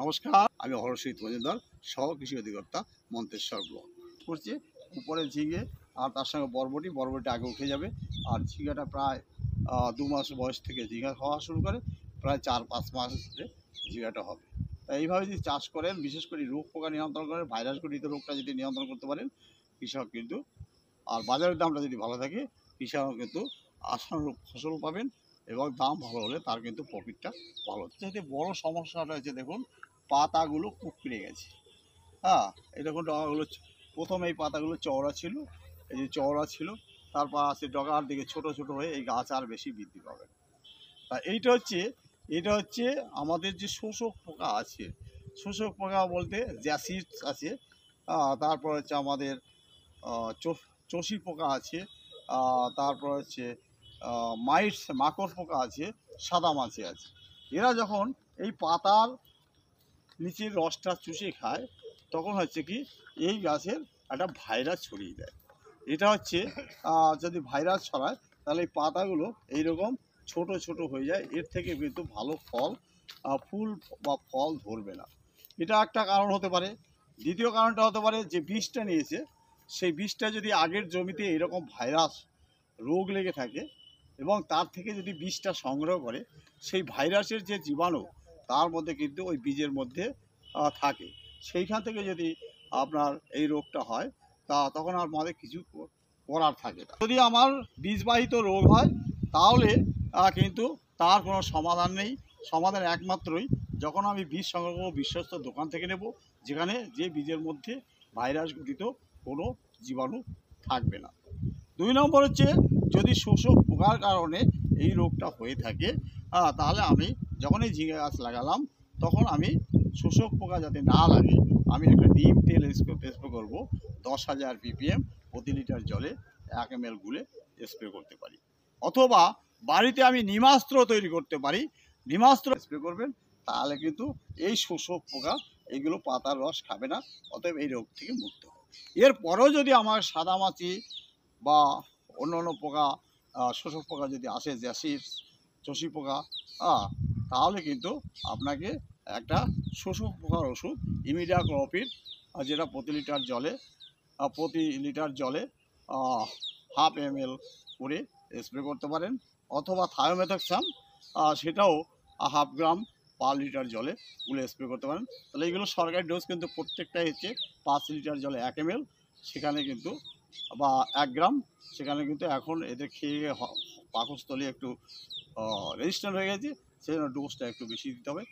নমস্কার, আমি হরসিত মজুমদার, সহ কৃষি অধিকর্তা, মন্তেশ্বর ব্লক। করছি উপরে ঝিঙে আর তার সঙ্গে বরবটি আগে উঠে যাবে। আর ঝিঙাটা প্রায় 2 মাস বয়স থেকে ঝিঙা খাওয়া শুরু করে, প্রায় 4-5 মাস ধরে ঝিঙাটা হবে। তাই এইভাবে যদি চাষ করেন, বিশেষ করে রোগ পোকা নিয়ন্ত্রণ করেন, ভাইরাস ঘটিত রোগটা যদি নিয়ন্ত্রণ করতে পারেন, কৃষক কিন্তু, আর বাজারের দামটা যদি ভালো থাকে, কৃষক কিন্তু আশানুরূপ ফসল পাবেন এবং দাম ভালো হলে তার কিন্তু প্রফিটটা ভালো হচ্ছে। এতে বড় সমস্যাটা হচ্ছে, দেখুন পাতাগুলো কুঁকড়ে গেছে। হ্যাঁ, এই দেখুন ডগাগুলো প্রথমে এই পাতাগুলো চওড়া ছিল, এই যে চওড়া ছিল, তারপর আছে ডগার দিকে ছোট ছোট হয়ে এই গাছ আর বেশি বৃদ্ধি পাবে। তা এটা হচ্ছে আমাদের যে শোষক পোকা আছে, শোষক পোকা বলতে জ্যাসিড আছে, তারপর হচ্ছে আমাদের চষি পোকা আছে, তারপর হচ্ছে মাইটস মাকড় পোকা আছে, সাদা মাছি আছে। এরা যখন এই পাতার নিচের রসটা চুষে খায়, তখন হচ্ছে কি এই গাছের একটা ভাইরাস ছড়িয়ে দেয়। এটা হচ্ছে যদি ভাইরাস ছড়ায়, তাহলে এই পাতাগুলো এইরকম ছোট ছোট হয়ে যায়। এর থেকে কিন্তু ভালো ফুল বা ফল ধরবে না। এটা একটা কারণ হতে পারে। দ্বিতীয় কারণটা হতে পারে, যে বীজটা নিয়েছে সেই বীজটা যদি আগের জমিতে এরকম ভাইরাস রোগ লেগে থাকে এবং তার থেকে যদি বীজটা সংগ্রহ করে, সেই ভাইরাসের যে জীবাণু তার মধ্যে কিন্তু ওই বীজের মধ্যে থাকে। সেইখান থেকে যদি আপনার এই রোগটা হয়, তখন আর আমাদের কিছু করার থাকে না। যদি আমার বীজবাহিত রোগ হয়, তাহলে কিন্তু তার কোনো সমাধান নেই। সমাধান একমাত্রই, যখন আমি বীজ সংগ্রহ করব বিশ্বস্ত দোকান থেকে নেব, যেখানে যে বীজের মধ্যে ভাইরাস ঘটিত কোনো জীবাণু থাকবে না। 2 নম্বর হচ্ছে, যদি শোষক পোকার কারণে এই রোগটা হয়ে থাকে, তাহলে আমি যখনই ঝিঙে গাছ লাগালাম, তখন আমি শোষক পোকা যাতে না লাগে, আমি একটা নিম তেল স্প্রে করবো 10,000 ppm প্রতি লিটার জলে 1 ml গুলে স্প্রে করতে পারি। অথবা বাড়িতে আমি নিমাস্ত্র তৈরি করতে পারি, নিমাস্ত্র স্প্রে করবেন, তাহলে কিন্তু এই শোষক পোকা এইগুলো পাতার রস খাবে না, অতএব এই রোগ থেকে মুক্ত হবে। এরপরেও যদি আমার সাদা মাছি বা অন্য পোকা, শোষক পোকা যদি আসে, জ্যাসিড, চষি পোকা, তাহলে কিন্তু আপনাকে একটা শোষক পোকার ওষুধ ইমিডাক্লোপিড, যেটা প্রতি লিটার জলে 1/2 ml করে স্প্রে করতে পারেন। অথবা থায়োমেথক্সাম, সেটাও 1/2 গ্রাম পার লিটার জলে গুলে স্প্রে করতে পারেন। তাহলে এগুলো সরকারি ডোজ কিন্তু প্রত্যেকটাই হচ্ছে 5 লিটার জলে 1 ml, সেখানে কিন্তু বা 1 গ্রাম। সেখানে কিন্তু এখন এদের খেয়ে পাকস্থলী একটু রেজিস্ট্যান্ট হয়ে গেছে, সেই জন্য ডোজটা একটু বেশি দিতে হবে।